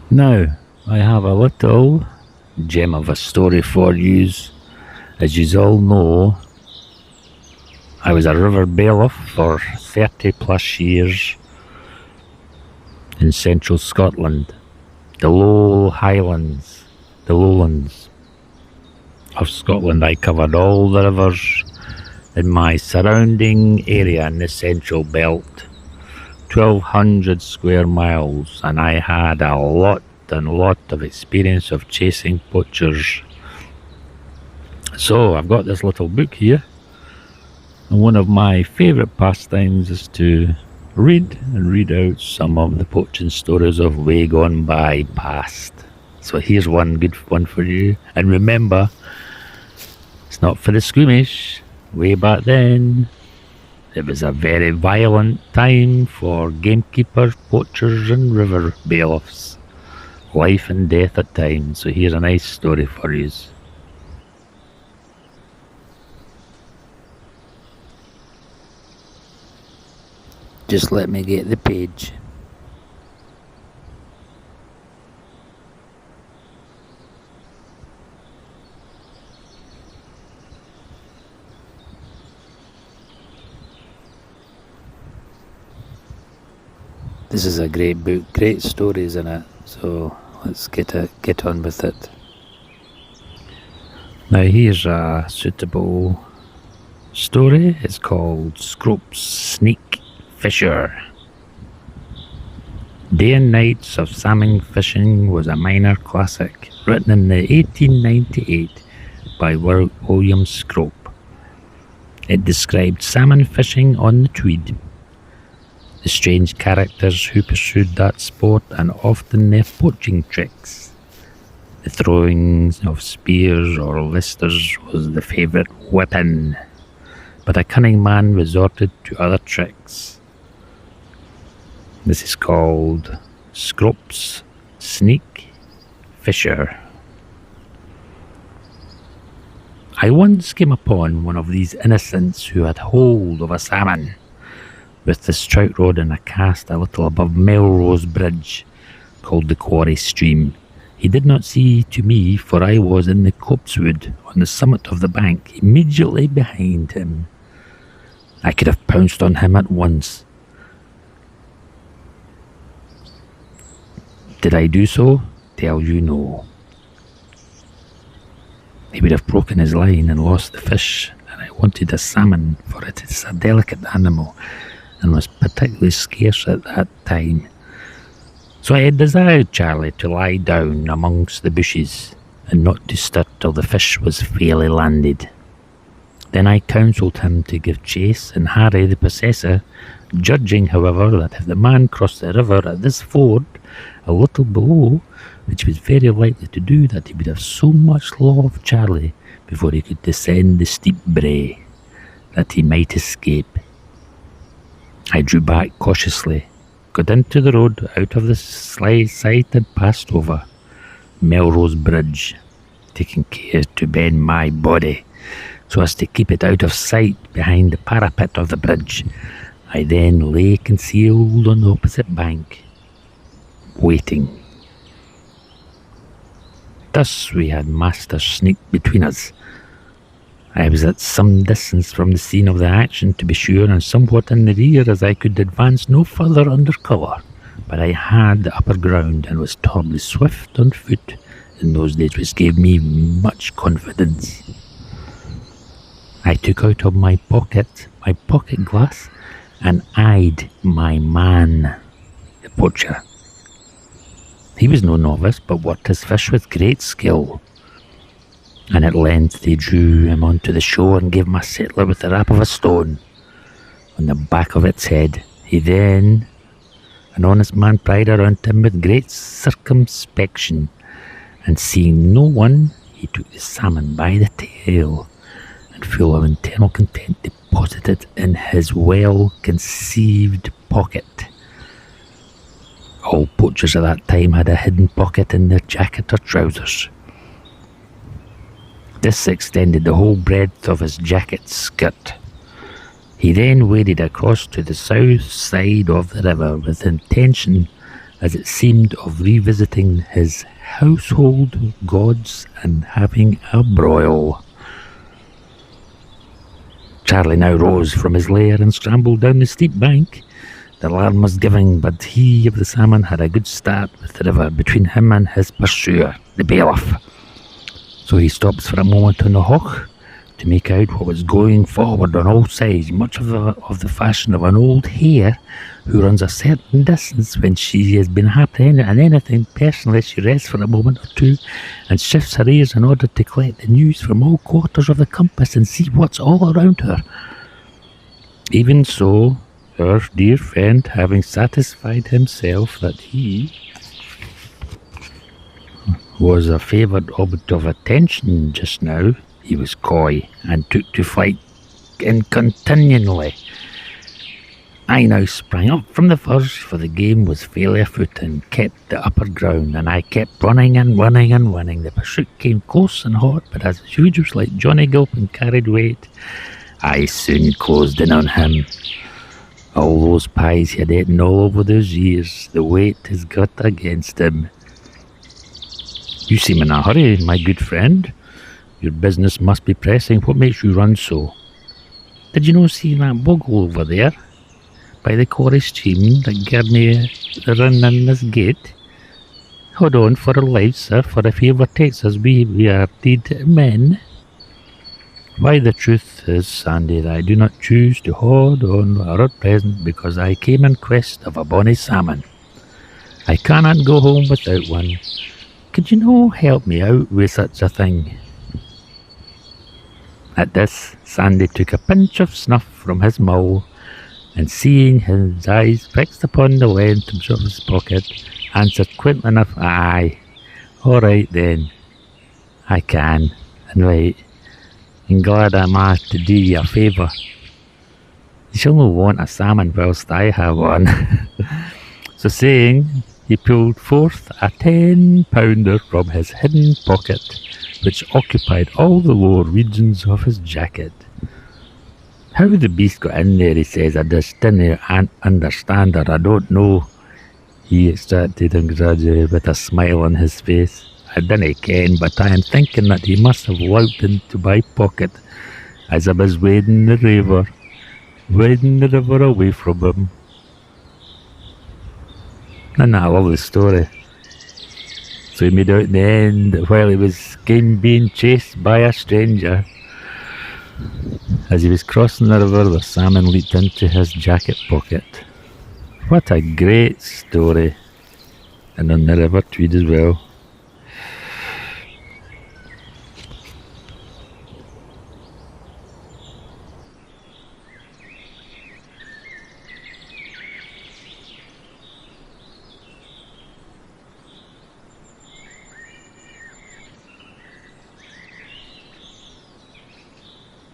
Now, I have a little gem of a story for yous. As yous all know, I was a river bailiff for 30 plus years in central Scotland, the low highlands, the lowlands of Scotland. I covered all the rivers in my surrounding area in the central belt, 1,200 square miles, and I had a lot of experience of chasing poachers. So I've got this little book here, and one of my favourite pastimes is to read out some of the poaching stories of way gone by past. So here's one good one for you. And remember, it's not for the squeamish. Way back then, it was a very violent time for gamekeepers, poachers and river bailiffs. Life and death at times. So here's a nice story for you. Just let me get the page. This is a great book, great stories in it, so let's get on with it. Now here's a suitable story. It's called Scrope's Sneak Fisher. Day and Nights of Salmon Fishing was a minor classic, written in 1898 by William Scrope. It described salmon fishing on the Tweed, the strange characters who pursued that sport, and often their poaching tricks. The throwing of spears or listers was the favourite weapon, but a cunning man resorted to other tricks. This is called Scrope's Sneak Fisher. I once came upon one of these innocents who had hold of a salmon with this trout rod in a cast a little above Melrose Bridge, called the Quarry Stream. He did not see to me, for I was in the copsewood on the summit of the bank, immediately behind him. I could have pounced on him at once. Did I do so? Tell you no. He would have broken his line and lost the fish, and I wanted a salmon, for it is a delicate animal, and was particularly scarce at that time. So I had desired Charlie to lie down amongst the bushes, and not to stir till the fish was fairly landed. Then I counselled him to give chase, and Harry the possessor, judging, however, that if the man crossed the river at this ford, a little below, which was very likely to do, that he would have so much law of Charlie before he could descend the steep brae, that he might escape. I drew back cautiously, got into the road out of the side and passed over Melrose Bridge, taking care to bend my body so as to keep it out of sight behind the parapet of the bridge. I then lay concealed on the opposite bank, waiting. Thus we had Master Sneak between us. I was at some distance from the scene of the action, to be sure, and somewhat in the rear, as I could advance no further under cover, but I had the upper ground, and was terribly swift on foot in those days, which gave me much confidence. I took out of my pocket glass, and eyed my man, the poacher. He was no novice, but worked his fish with great skill. And at length they drew him onto the shore, and gave him a settler with the rap of a stone on the back of its head. He then, an honest man, pried around him with great circumspection, and seeing no one, he took the salmon by the tail, and full of internal content deposited it in his well-conceived pocket. All poachers at that time had a hidden pocket in their jacket or trousers. This extended the whole breadth of his jacket skirt. He then waded across to the south side of the river with the intention as it seemed of revisiting his household gods and having a broil. Charlie now rose from his lair and scrambled down the steep bank. The alarm was giving, but he of the salmon had a good start with the river between him and his pursuer, the bailiff. So he stops for a moment on the hook to make out what was going forward on all sides, much of the fashion of an old hare who runs a certain distance when she has been happening and anything. Personally, she rests for a moment or two and shifts her ears in order to collect the news from all quarters of the compass and see what's all around her. Even so, our dear friend, having satisfied himself that he was a favoured object of attention just now, he was coy and took to flight continually. I now sprang up from the furze, for the game was fairly afoot and kept the upper ground, and I kept running and running and running. The pursuit came close and hot, but as huge was like Johnny Gilpin carried weight, I soon closed in on him. All those pies he had eaten all over those years, the weight has got against him. You seem in a hurry, my good friend. Your business must be pressing. What makes you run so? Did you not see that bogle over there, by the quarry stream that gave me the run in this gate? Hold on for our lives, sir, for if he overtakes us, we are dead men. Why, the truth is, Sandy, that I do not choose to hold on at present, because I came in quest of a bonny salmon. I cannot go home without one. Could you no help me out with such a thing? At this, Sandy took a pinch of snuff from his mull, and seeing his eyes fixed upon the length of his pocket, answered quaintly enough, "Aye, all right then, I can, and right, and glad am I to do you a favour. You shall not want a salmon whilst I have one." So saying, he pulled forth a 10-pounder from his hidden pocket, which occupied all the lower regions of his jacket. How the beast got in there, he says, I just didn't understand, or I don't know, he extracted and graduated with a smile on his face. I dinna ken, but I am thinking that he must have looked into my pocket as I was wading the river away from him. And I love the story. So he made out in the end that while he was being chased by a stranger, as he was crossing the river, the salmon leaped into his jacket pocket. What a great story. And on the River Tweed as well.